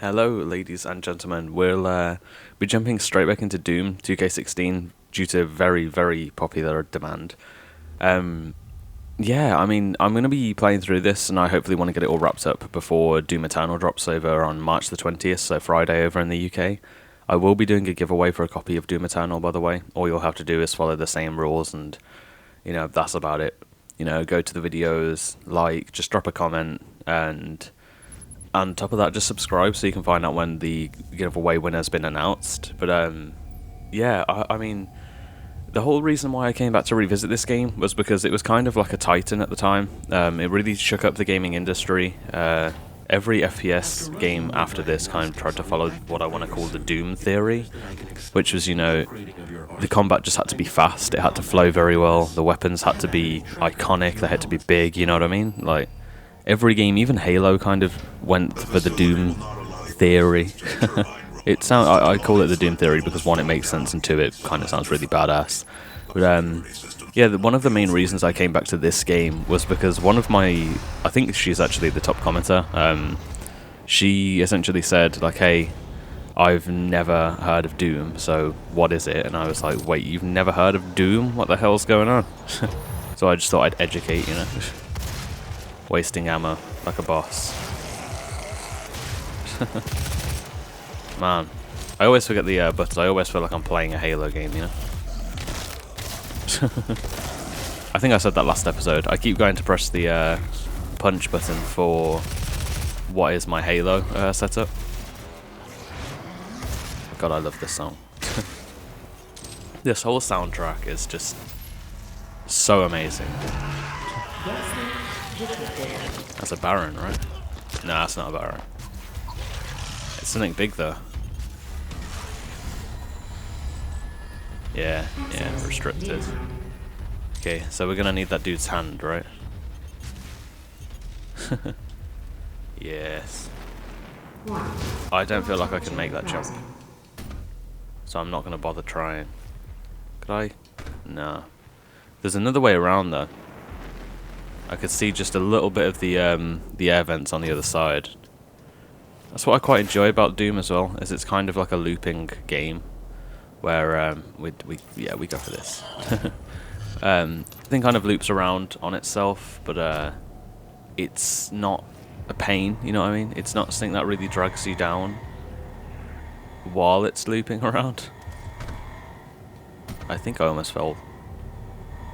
Hello, ladies and gentlemen. We'll be jumping straight back into Doom 2K16 due to very, very popular demand. Yeah, I mean, I'm going to be playing through this, and I hopefully want to get it all wrapped up before Doom Eternal drops over on March the 20th, so Friday over in the UK. I will be doing a giveaway for a copy of Doom Eternal, by the way. All you'll have to do is follow the same rules, and, that's about it. Go to the videos, just drop a comment, and on top of that, just subscribe so you can find out when the giveaway winner's been announced. But yeah, I mean, the whole reason why I came back to revisit this game was because it was kind of like a titan at the time. It really shook up the gaming industry. Every FPS game after this kind of tried to follow what I want to call the Doom theory, which was, the combat just had to be fast, it had to flow very well, the weapons had to be iconic, they had to be big, you know what I mean? Like, every game, even Halo, kind of went for the Doom theory. I call it the Doom theory because one, it makes sense, and two, it kind of sounds really badass. But yeah, one of the main reasons I came back to this game was because one of my, I think she's actually the top commenter. She essentially said like, "Hey, I've never heard of Doom, so what is it?" And I was like, "Wait, you've never heard of Doom? What the hell's going on?" So I just thought I'd educate, wasting ammo like a boss. Man, I always forget the buttons. I always feel like I'm playing a Halo game, I think I said that last episode. I keep going to press the punch button for what is my Halo setup. God, I love this song. This whole soundtrack is just so amazing. That's a Baron, right? No, that's not a Baron. It's something big though. Yeah, restricted. Okay, so we're gonna need that dude's hand, right? Yes. I don't feel like I can make that jump, so I'm not gonna bother trying. Could I? No. There's another way around though. I could see just a little bit of the air vents on the other side. That's what I quite enjoy about Doom as well, is it's kind of like a looping game, where we go for this. The thing kind of loops around on itself, but it's not a pain, you know what I mean? It's not something that really drags you down while it's looping around. I think I almost fell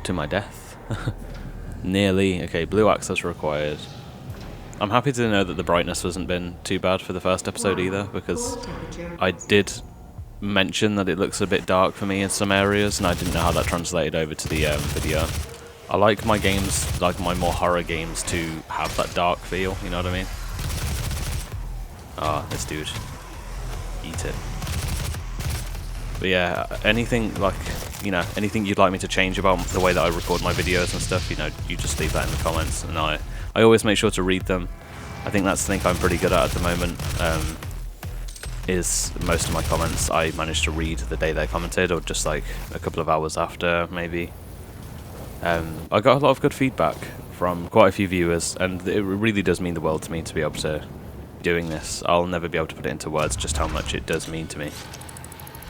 to my death. Nearly. Okay, blue access required. I'm happy to know that the brightness hasn't been too bad for the first episode either, because I did mention that it looks a bit dark for me in some areas, and I didn't know how that translated over to the video. I like my games, like my more horror games, to have that dark feel, you know what I mean? Ah, this dude. Eat it. But yeah, anything anything you'd like me to change about the way that I record my videos and stuff, you just leave that in the comments, and I always make sure to read them. I think that's the thing I'm pretty good at the moment, is most of my comments I manage to read the day they commented, or just like a couple of hours after, maybe. I got a lot of good feedback from quite a few viewers, and it really does mean the world to me to be able to doing this. I'll never be able to put it into words just how much it does mean to me.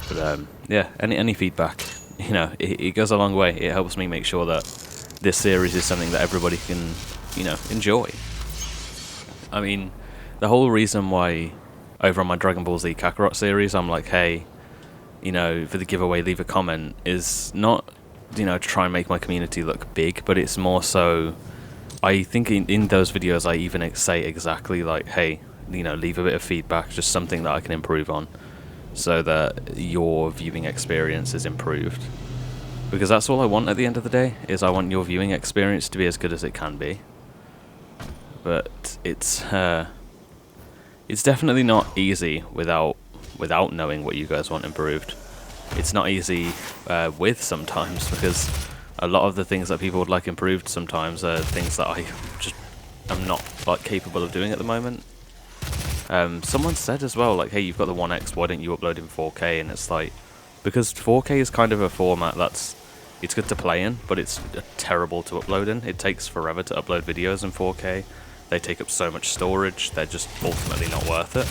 But yeah, any feedback, it goes a long way. It helps me make sure that this series is something that everybody can, enjoy. I mean, the whole reason why over on my Dragon Ball Z Kakarot series I'm like, hey, for the giveaway leave a comment, is not, to try and make my community look big, but it's more so, I think in those videos I even say exactly like, hey, leave a bit of feedback, just something that I can improve on, so that your viewing experience is improved. Because that's all I want at the end of the day, is I want your viewing experience to be as good as it can be. But it's definitely not easy without knowing what you guys want improved. It's not easy with sometimes, because a lot of the things that people would like improved sometimes are things that I just am not capable of doing at the moment. Someone said as well, like, hey, you've got the 1X, why don't you upload in 4K? And it's like, because 4K is kind of a format it's good to play in, but it's terrible to upload in. It takes forever to upload videos in 4K. They take up so much storage, they're just ultimately not worth it.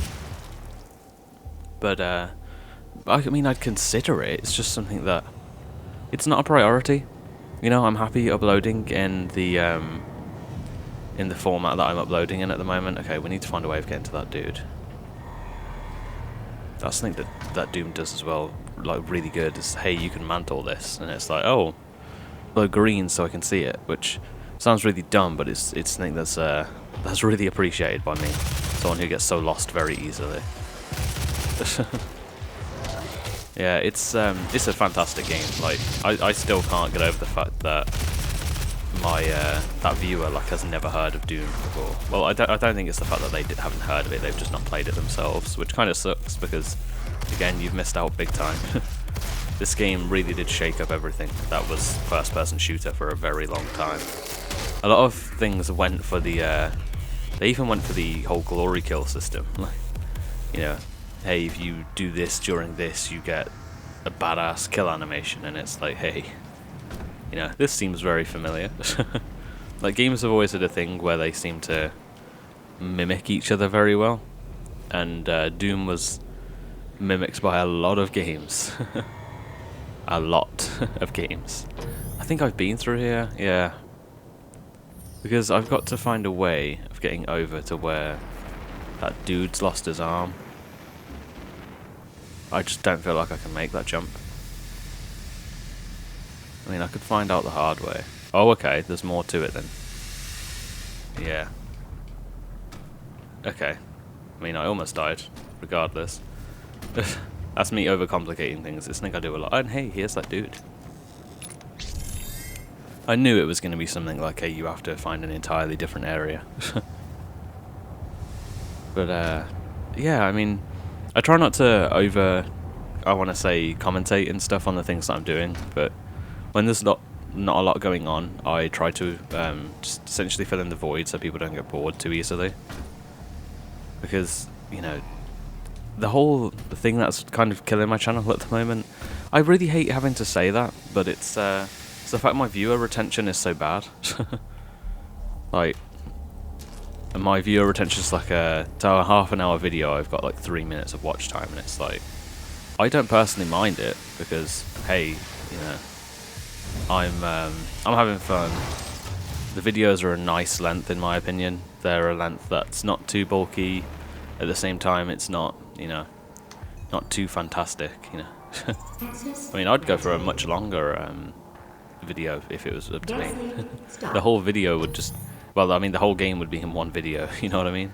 But I mean, I'd consider it. It's just something that it's not a priority. You know, I'm happy uploading in the format that I'm uploading in at the moment. Okay, we need to find a way of getting to that dude. That's something that Doom does as well, like really good. Is hey, you can mantle this, and it's like, oh, glow green so I can see it, which sounds really dumb, but it's something that's really appreciated by me. Someone who gets so lost very easily. Yeah, it's a fantastic game. Like I still can't get over the fact that my that viewer like has never heard of Doom before. Well, I don't think it's the fact that they haven't heard of it. They've just not played it themselves, which kind of sucks because again, you've missed out big time. This game really did shake up everything that was first-person shooter for a very long time. A lot of things went for the they even went for the whole glory kill system. Like, you know, hey, if you do this during this, you get a badass kill animation, and it's like, hey, you know, this seems very familiar. Like, games have always had a thing where they seem to mimic each other very well, and Doom was mimicked by a lot of games. A lot of games. I think I've been through here, yeah. Because I've got to find a way of getting over to where that dude's lost his arm. I just don't feel like I can make that jump. I mean, I could find out the hard way. Oh, okay, there's more to it then. Yeah. Okay. I mean, I almost died, regardless. That's me overcomplicating things. It's something I do a lot. And hey, here's that dude. I knew it was going to be something like, hey, you have to find an entirely different area. But, yeah, I mean, I try not to I want to say, commentate and stuff on the things that I'm doing, but when there's not a lot going on, I try to just essentially fill in the void so people don't get bored too easily. Because, you know, the thing that's kind of killing my channel at the moment, I really hate having to say that, but it's the fact my viewer retention is so bad. Like, my viewer retention is like to a half an hour video, I've got like 3 minutes of watch time, and it's like, I don't personally mind it because, hey, you know, I'm having fun. The videos are a nice length in my opinion. They're a length that's not too bulky. At the same time, it's not, you know, not too fantastic, you know. I mean, I'd go for a much longer video if it was up to me. The whole video would just, well, I mean, the whole game would be in one video, you know what I mean?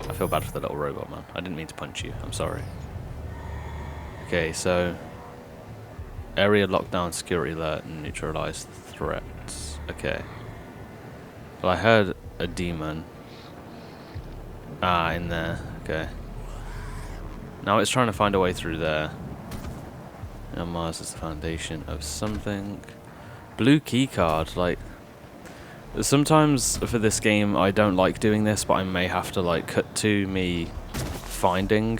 I feel bad for the little robot man. I didn't mean to punch you, I'm sorry. Okay, so area lockdown, security alert, and neutralize threats. Okay. Well, I heard a demon. Ah, in there. Okay. Now it's trying to find a way through there. Now Mars is the foundation of something. Blue keycard, like, sometimes for this game I don't like doing this, but I may have to like cut to me finding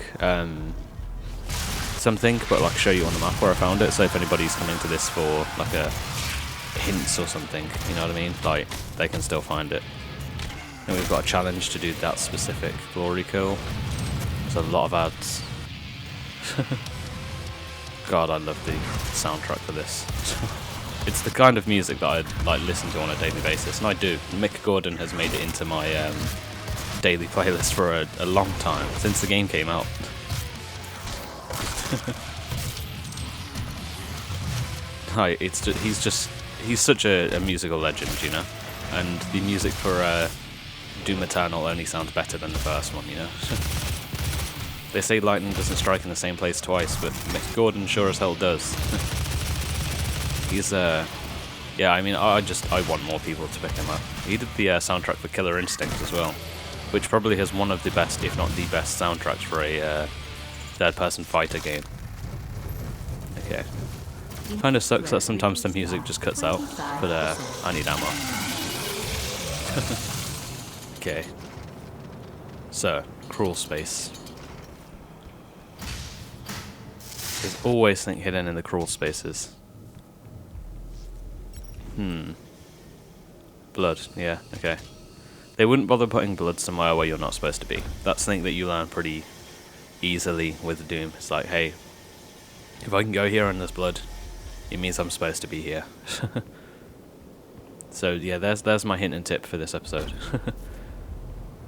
something, but like show you on the map where I found it, so if anybody's coming to this for like a hints or something, you know what I mean, like they can still find it. And we've got a challenge to do that specific glory kill. There's a lot of ads. God, I love the soundtrack for this. It's the kind of music that I like listen to on a daily basis, and I do. Mick Gordon has made it into my daily playlist for a long time, since the game came out. Hi, he's such a musical legend, you know, and the music for Doom Eternal only sounds better than the first one, you know. They say lightning doesn't strike in the same place twice, but Mick Gordon sure as hell does. He's yeah, I mean, I want more people to pick him up. He did the soundtrack for Killer Instinct as well, which probably has one of the best, if not the best, soundtracks for a third-person fighter game. Okay. Kind of sucks that sometimes the music just cuts out, but I need ammo. Okay. So, crawl space. There's always something hidden in the crawl spaces. Blood, yeah, okay. They wouldn't bother putting blood somewhere where you're not supposed to be. That's something that you learn pretty easily with Doom. It's like, hey, if I can go here and there's blood, it means I'm supposed to be here. So yeah, there's my hint and tip for this episode.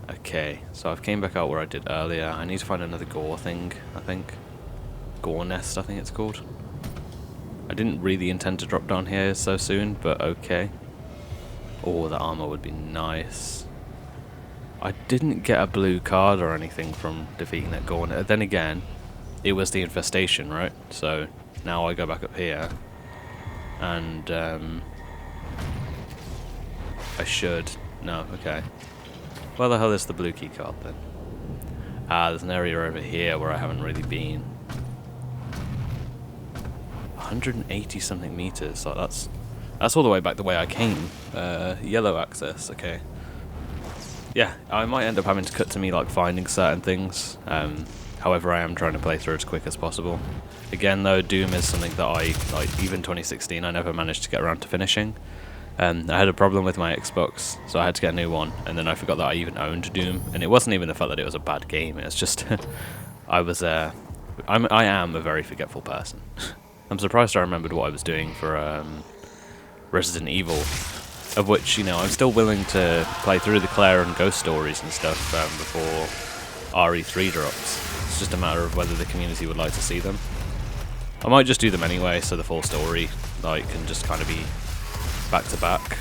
Okay, so I've came back out where I did earlier. I need to find another gore thing, I think. Gore nest, I think it's called. I didn't really intend to drop down here so soon, but okay. Oh, the armor would be nice. I didn't get a blue card or anything from defeating that gore nest. Then again, it was the infestation, right? So now I go back up here, and I should... No, okay. Where the hell is the blue key card then? Ah, there's an area over here where I haven't really been. 180 something meters, so that's all the way back the way I came. Yellow access, okay. Yeah, I might end up having to cut to me like finding certain things. However, I am trying to play through as quick as possible. Again though, Doom is something that I, like, even 2016 I never managed to get around to finishing. I had a problem with my Xbox, so I had to get a new one, and then I forgot that I even owned Doom, and it wasn't even the fact that it was a bad game, it's just, I am a very forgetful person. I'm surprised I remembered what I was doing for Resident Evil, of which, you know, I'm still willing to play through the Claire and Ghost stories and stuff before RE3 drops. It's just a matter of whether the community would like to see them. I might just do them anyway, so the full story, like, can just kind of be back to back.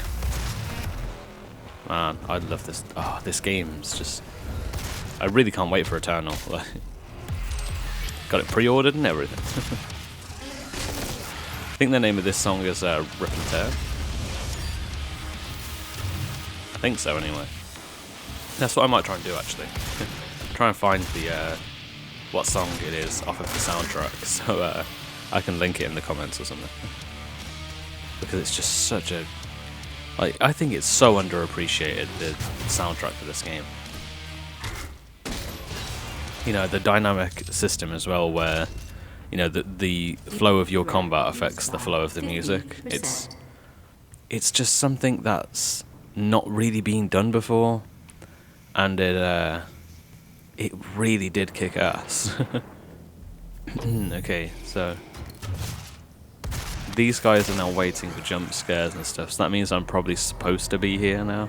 Man, I love this. Oh, this game's just... I really can't wait for Eternal. Like, got it pre-ordered and everything. I think the name of this song is Rip and Tear. I think so, anyway. That's what I might try and do, actually. Try and find the what song it is off of the soundtrack, so I can link it in the comments or something. Because it's just such a... Like, I think it's so underappreciated, the soundtrack for this game. You know, the dynamic system as well, where, you know, the flow of your combat affects the flow of the music. It's just something that's not really been done before, and it really did kick ass. Okay, so... These guys are now waiting for jump scares and stuff, so that means I'm probably supposed to be here now.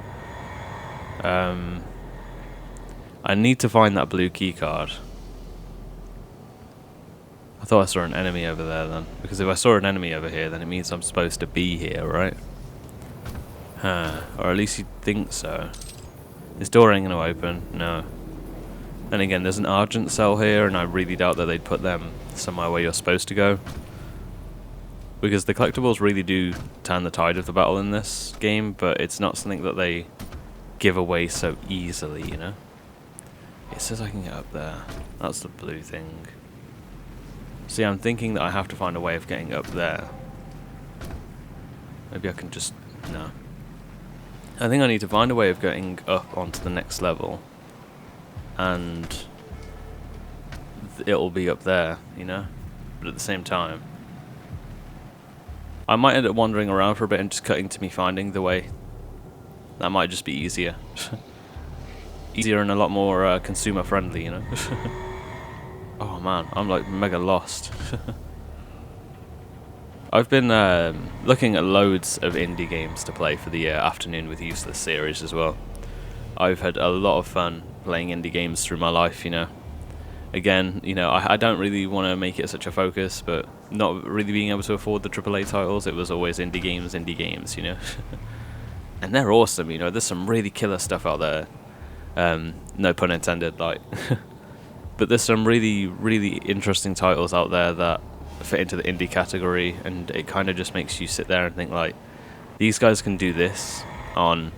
I need to find that blue key card. I thought I saw an enemy over there then, because if I saw an enemy over here, then it means I'm supposed to be here, right? Or at least you'd think so. This door ain't gonna open, no. And again, there's an Argent cell here, and I really doubt that they'd put them somewhere where you're supposed to go. Because the collectibles really do turn the tide of the battle in this game, but it's not something that they give away so easily, you know? It says I can get up there. That's the blue thing. See, I'm thinking that I have to find a way of getting up there. Maybe I can just... no. I think I need to find a way of getting up onto the next level. And... it'll be up there, you know? But at the same time... I might end up wandering around for a bit and just cutting to me finding the way. That might just be easier. Easier and a lot more consumer friendly, you know? Oh man, I'm like mega lost. I've been looking at loads of indie games to play for the Afternoon with Useless series as well. I've had a lot of fun playing indie games through my life, you know? Again, you know, I don't really want to make it such a focus, but not really being able to afford the AAA titles, it was always indie games, you know. And they're awesome, you know, there's some really killer stuff out there. No pun intended, like. But there's some really, really interesting titles out there that fit into the indie category, and it kind of just makes you sit there and think, like, these guys can do this on,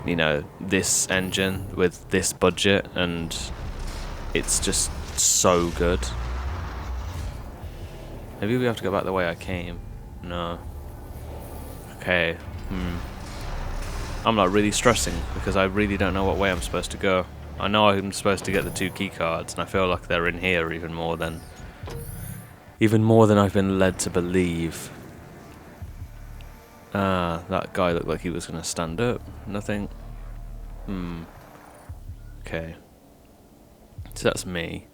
you know, this engine with this budget, and... it's just so good. Maybe we have to go back the way I came. No. Okay. I'm like really stressing because I really don't know what way I'm supposed to go. I know I'm supposed to get the 2 key cards, and I feel like they're in here even more than I've been led to believe. That guy looked like he was gonna stand up. Nothing. Okay. So that's me.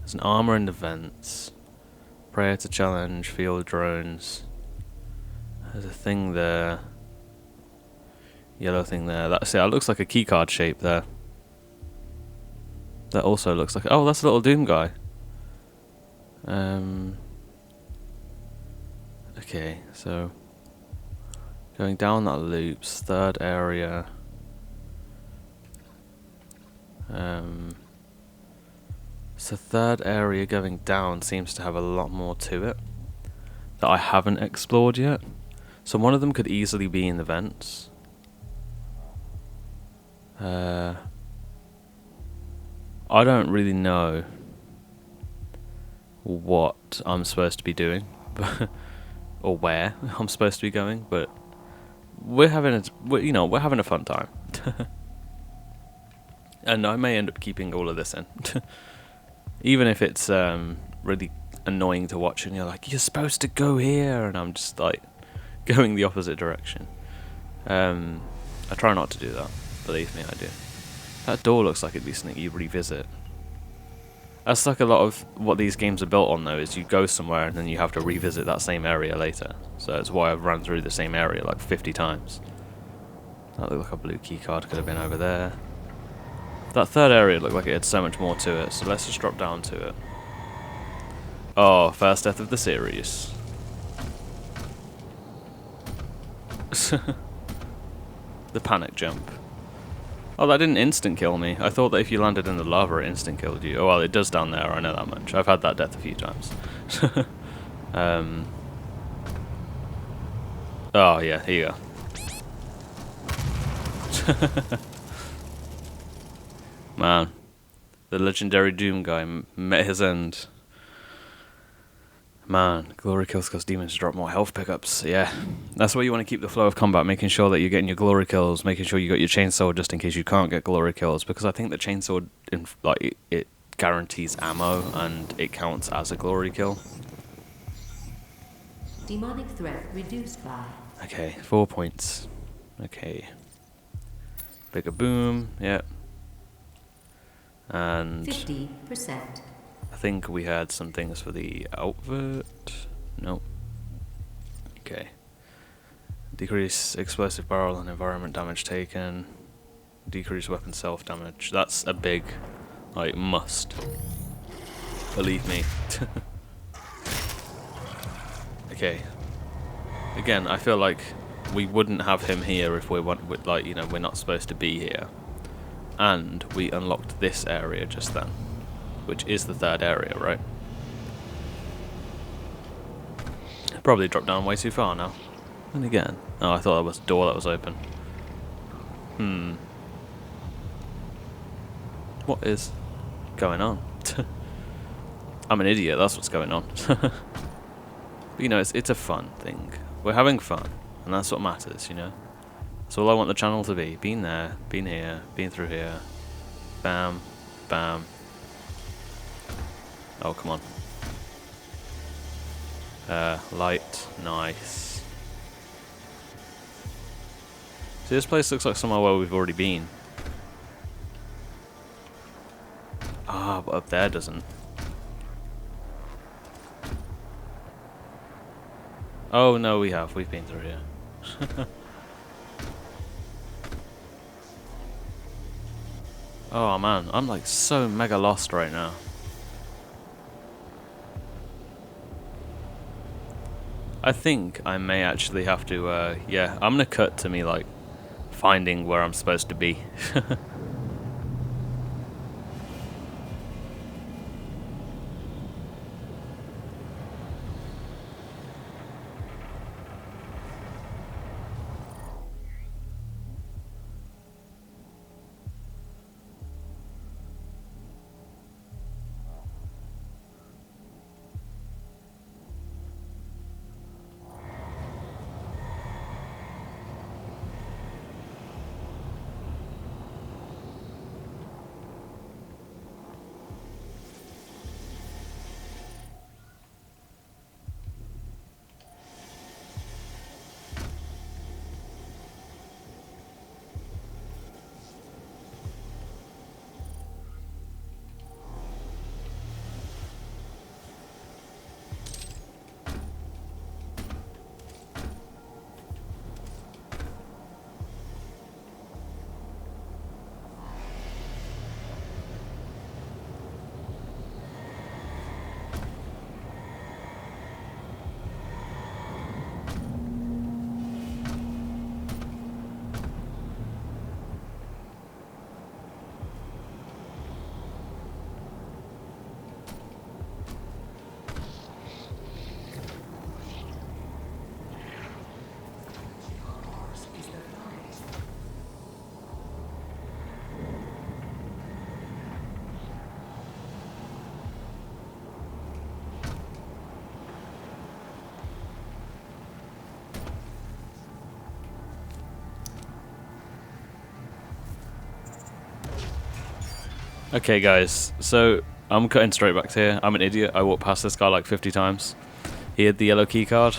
There's an armor in the vents. Prayer to challenge, field drones. There's a thing there. Yellow thing there. That's it. That looks like a keycard shape there. That also looks like... Oh, that's a little Doom guy. Okay, so... Going down that loops. Third area. So third area going down seems to have a lot more to it that I haven't explored yet. So one of them could easily be in the vents. I don't really know what I'm supposed to be doing, or where I'm supposed to be going, but we're having a fun time. And I may end up keeping all of this in. Even if it's really annoying to watch and you're like, you're supposed to go here, and I'm just like going the opposite direction. I try not to do that. Believe me, I do. That door looks like it'd be something you revisit. That's like a lot of what these games are built on, though, is you go somewhere and then you have to revisit that same area later. So that's why I've run through the same area like 50 times. That looked like a blue keycard, could have been over there. That third area looked like it had so much more to it, so let's just drop down to it. Oh, first death of the series. The panic jump. Oh, that didn't instant kill me. I thought that if you landed in the lava, it instant killed you. Oh, well, it does down there, I know that much. I've had that death a few times. Oh, yeah, here you go. Man, the legendary Doom guy met his end. Man, glory kills cause demons drop more health pickups. Yeah, that's why you want to keep the flow of combat, making sure that you're getting your glory kills, making sure you got your chainsaw just in case you can't get glory kills, because I think the chainsaw, it guarantees ammo and it counts as a glory kill. Demonic threat reduced by... Okay, 4 points. Okay. Bigger boom, yep. And 50%. I think we had some things for the outfit. Nope. Okay. Decrease explosive barrel and environment damage taken. Decrease weapon self damage. That's a big, like, must. Believe me. Okay. Again, I feel like we wouldn't have him here if we're not supposed to be here. And we unlocked this area just then, which is the third area, right? Probably dropped down way too far now. And again, oh, I thought that was a door that was open. What is going on? I'm an idiot, that's what's going on. But, you know, it's a fun thing. We're having fun, and that's what matters, you know? That's all I want the channel to be. Been there, been here, been through here. Bam, bam. Oh, come on. Light, nice. See, this place looks like somewhere where we've already been. Ah, but up there doesn't. Oh, no, we have. We've been through here. Oh, man. I'm, like, so mega lost right now. I think I may actually have to, yeah, I'm gonna cut to me, like, finding where I'm supposed to be. Okay, guys, so I'm cutting straight back to here. I'm an idiot. I walked past this guy like 50 times. He had the yellow key card.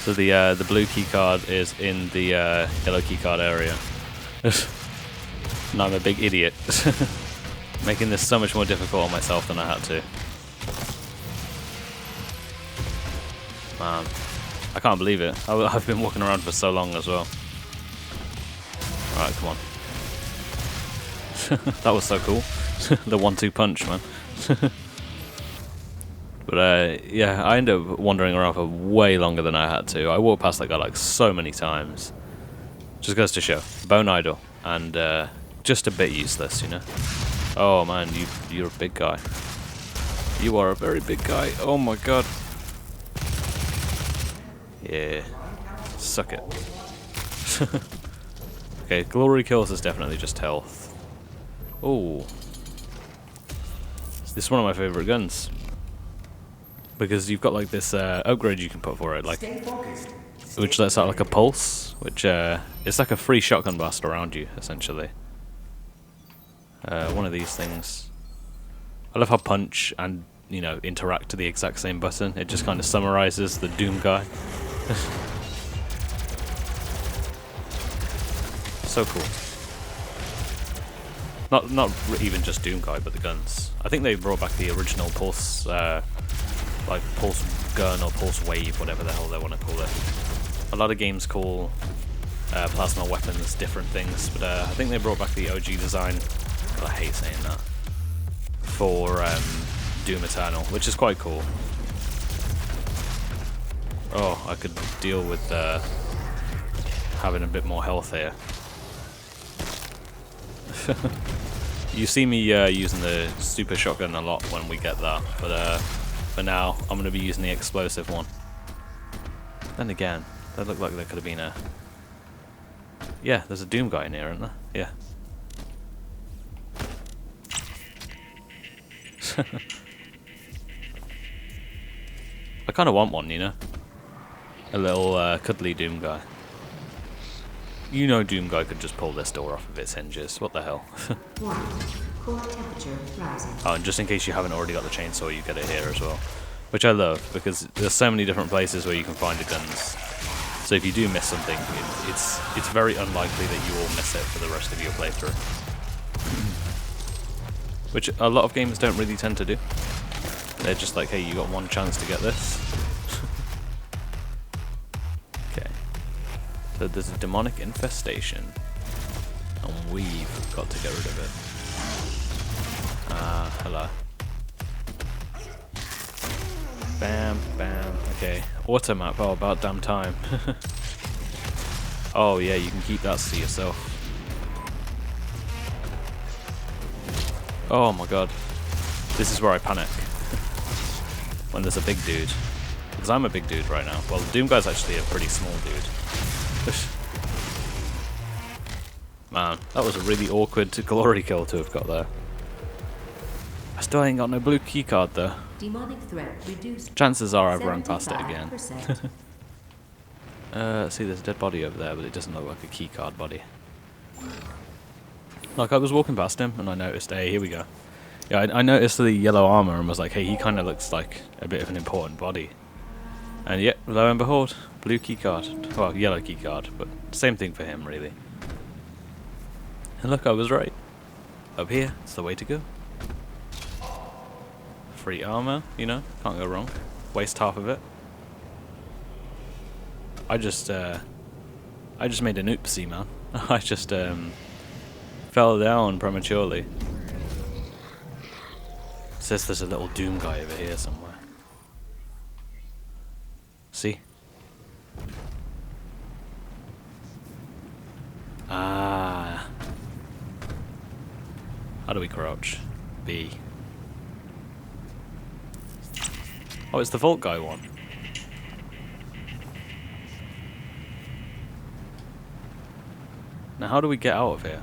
So the blue key card is in the yellow key card area. And I'm a big idiot. Making this so much more difficult on myself than I had to. Man, I can't believe it. I've been walking around for so long as well. Alright, come on. That was so cool. The 1-2 punch, man. But yeah, I ended up wandering around for way longer than I had to. I walked past that guy like so many times. Just goes to show. Bone idle. And just a bit useless, you know. Oh man, you're a big guy. You are a very big guy. Oh my god. Yeah. Suck it. Okay, glory kills is definitely just health. Oh. This is one of my favorite guns. Because you've got like this upgrade you can put for it, like, which lets out like a pulse, which it's like a free shotgun blast around you, essentially. One of these things. I love how punch and, you know, interact to the exact same button. It just kind of summarizes the Doom guy. So cool. Not even just Doom guy, but the guns. I think they brought back the original pulse, like pulse gun or pulse wave, whatever the hell they want to call it. A lot of games call plasma weapons different things, but I think they brought back the OG design. I hate saying that. For Doom Eternal, which is quite cool. Oh, I could deal with having a bit more health here. You see me using the super shotgun a lot when we get that, but for now I'm going to be using the explosive one. Then again, that looked like there could have been a... Yeah, there's a Doom guy in here, isn't there? Yeah. I kind of want one, you know? A little cuddly Doom guy. You know Doom guy could just pull this door off of its hinges. What the hell? Core temperature rising. Oh, and just in case you haven't already got the chainsaw, you get it here as well. Which I love, because there's so many different places where you can find the guns. So if you do miss something, it's very unlikely that you will miss it for the rest of your playthrough. Which a lot of games don't really tend to do. They're just like, hey, you got one chance to get this. Okay. So there's a demonic infestation. And we've got to get rid of it. Hello. Bam, bam. Okay. Auto map. Oh, about damn time. Oh, yeah, you can keep that to yourself. Oh my god. This is where I panic. When there's a big dude. Because I'm a big dude right now. Well, the Doom guy's actually a pretty small dude. Man, that was a really awkward glory kill to have got there. I still ain't got no blue keycard though. Demonic threat reduced. Chances are I've run past it again. 75%. See, there's a dead body over there, but it doesn't look like a keycard body. Like, I was walking past him and I noticed, hey, here we go. Yeah, I noticed the yellow armor and was like, hey, he kind of looks like a bit of an important body. And yet, lo and behold, blue keycard. Well, yellow keycard, but same thing for him, really. And look, I was right. Up here, it's the way to go. Free armor, you know, can't go wrong. Waste half of it. I just made an oopsie, man. I just fell down prematurely. Says there's a little Doom guy over here somewhere. See? Ah. How do we crouch? B. Oh, it's the Vault guy one. Now, how do we get out of here?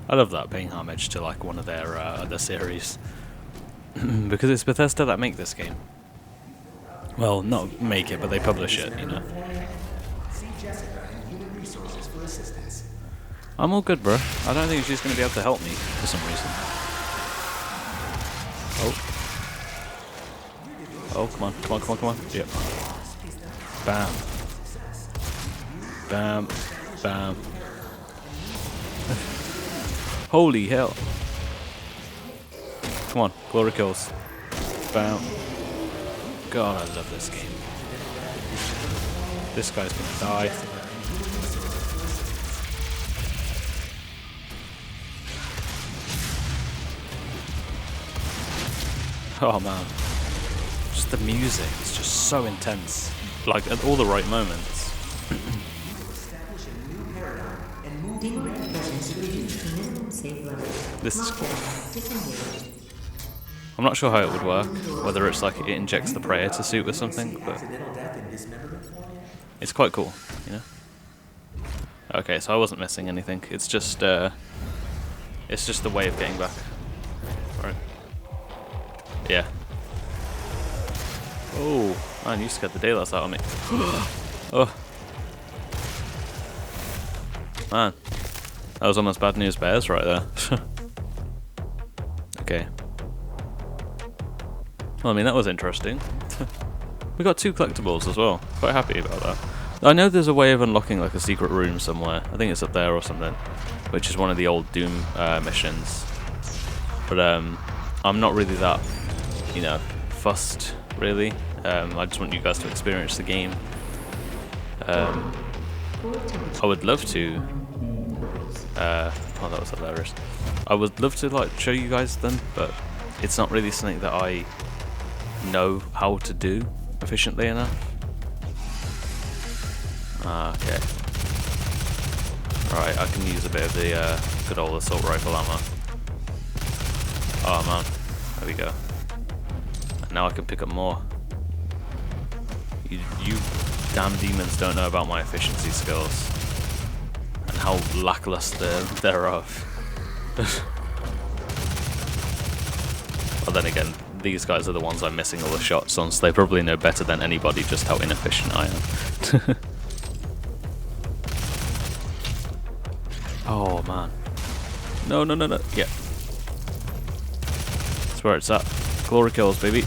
I love that, paying homage to like one of their other series. Because it's Bethesda that make this game. Well, not make it, but they publish it, you know. See Jessica in Human Resources for assistance. I'm all good, bro. I don't think she's going to be able to help me for some reason. Oh. Oh, come on, come on, come on, come on. Yep. Bam. Bam. Bam. Holy hell. Come on, glory kills. Bam. God, I love this game. This guy's gonna die. Oh man. Just the music is just so intense. Like at all the right moments. This is cool. I'm not sure how it would work, whether it's like it injects the prayer to suit with something, but it's quite cool, you know? Okay, so I wasn't missing anything. It's just the way of getting back. Right. Yeah. Oh, man, you scared the daylights out of me. Oh. Man. That was almost bad news bears right there. Okay. Well, I mean, that was interesting. We got 2 collectibles as well. Quite happy about that. I know there's a way of unlocking like a secret room somewhere. I think it's up there or something, which is one of the old Doom missions. But I'm not really that, you know, fussed, really. I just want you guys to experience the game. I would love to... oh, that was hilarious. I would love to like show you guys them, but it's not really something that I know how to do efficiently enough. Okay. Right, I can use a bit of the good old assault rifle ammo. Oh man, there we go. And now I can pick up more. You damn demons don't know about my efficiency skills and how lackluster thereof. Well, then again, these guys are the ones I'm missing all the shots on, so they probably know better than anybody just how inefficient I am. Oh man. No, no, no, no. Yeah. That's where it's at. Glory kills, baby.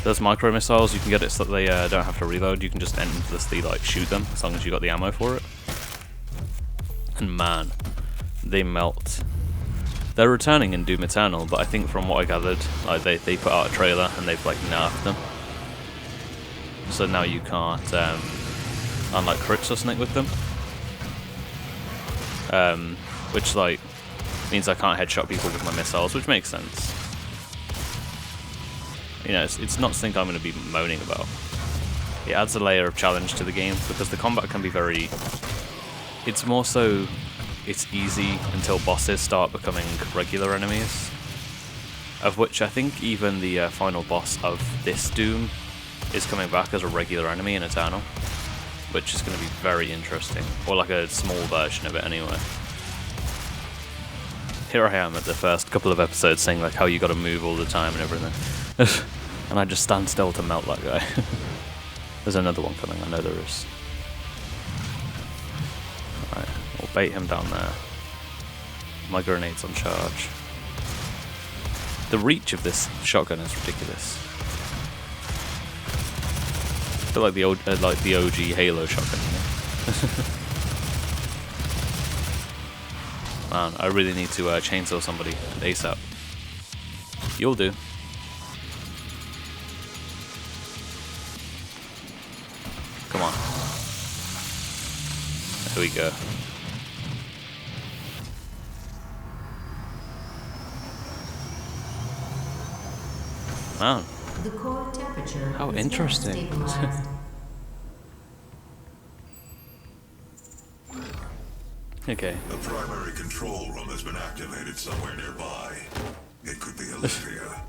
Those micro missiles, you can get it so that they don't have to reload. You can just endlessly like shoot them as long as you got the ammo for it. And man, they melt. They're returning in Doom Eternal, but I think from what I gathered, like they put out a trailer and they've like nerfed them. So now you can't unlike crits or something with them. Which like means I can't headshot people with my missiles, which makes sense. You know, it's not something I'm going to be moaning about. It adds a layer of challenge to the game because the combat can be very... It's more so... It's easy until bosses start becoming regular enemies. Of which I think even the final boss of this Doom is coming back as a regular enemy in Eternal. Which is going to be very interesting. Or like a small version of it anyway. Here I am at the first couple of episodes saying like how you got to move all the time and everything. And I just stand still to melt that guy. There's another one coming, I know there is. Alright, we'll bait him down there. My grenade's on charge. The reach of this shotgun is ridiculous. I feel like the OG Halo shotgun, you know? Man, I really need to chainsaw somebody ASAP. You'll do. Come on. There we go. Man. The core temperature How is interesting. now stabilized. Okay. The primary control room has been activated somewhere nearby. It could be Olivia.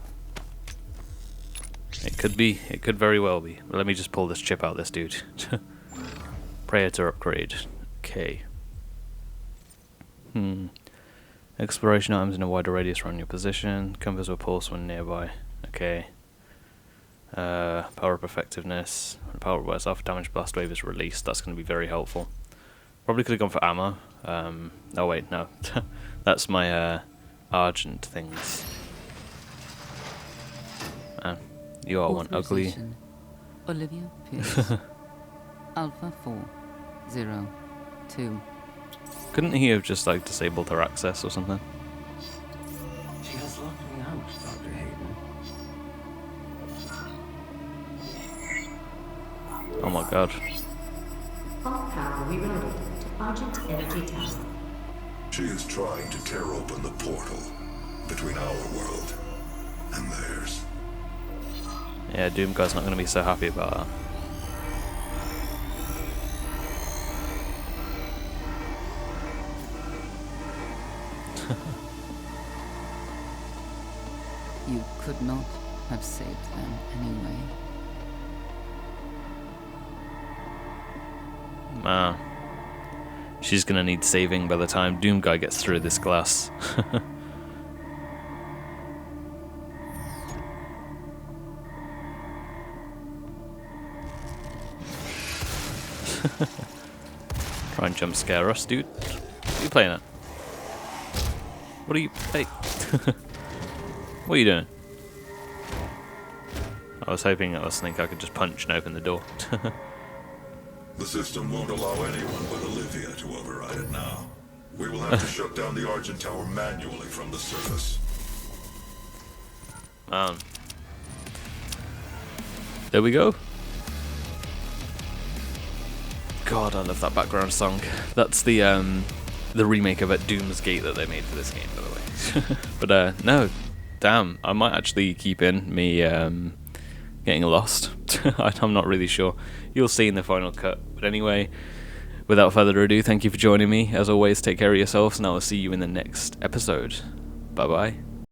It could be. It could very well be. Let me just pull this chip out, this dude. Praetor upgrade. Okay. Exploration items in a wider radius around your position. Compass will pulse when nearby. Okay. Power up effectiveness. When power wears off, damage blast wave is released. That's going to be very helpful. Probably could have gone for ammo. Oh wait, no. That's my Argent things. You are one ugly. Authorization. Olivia Pierce. Alpha 402. Couldn't he have just like disabled her access or something? She has locked me out, Dr. Hayden. Oh my god. All power rerouted to Argent Energy Tower. She is trying to tear open the portal between our world and theirs. Yeah, Doom Guy's not going to be so happy about that. You could not have saved them anyway. Man. She's going to need saving by the time Doom Guy gets through this glass. Try and jump scare us, dude. What are you playing at? What are you... Hey. What are you doing? I was hoping at this thing I could just punch and open the door. The system won't allow anyone but Olivia to override it now. We will have to shut down the Argent Tower manually from the surface. There we go. God, I love that background song. That's the remake of Doom's Gate that they made for this game, by the way. But no, damn, I might actually keep in me getting lost. I'm not really sure. You'll see in the final cut. But anyway, without further ado, thank you for joining me. As always, take care of yourselves, and I will see you in the next episode. Bye bye.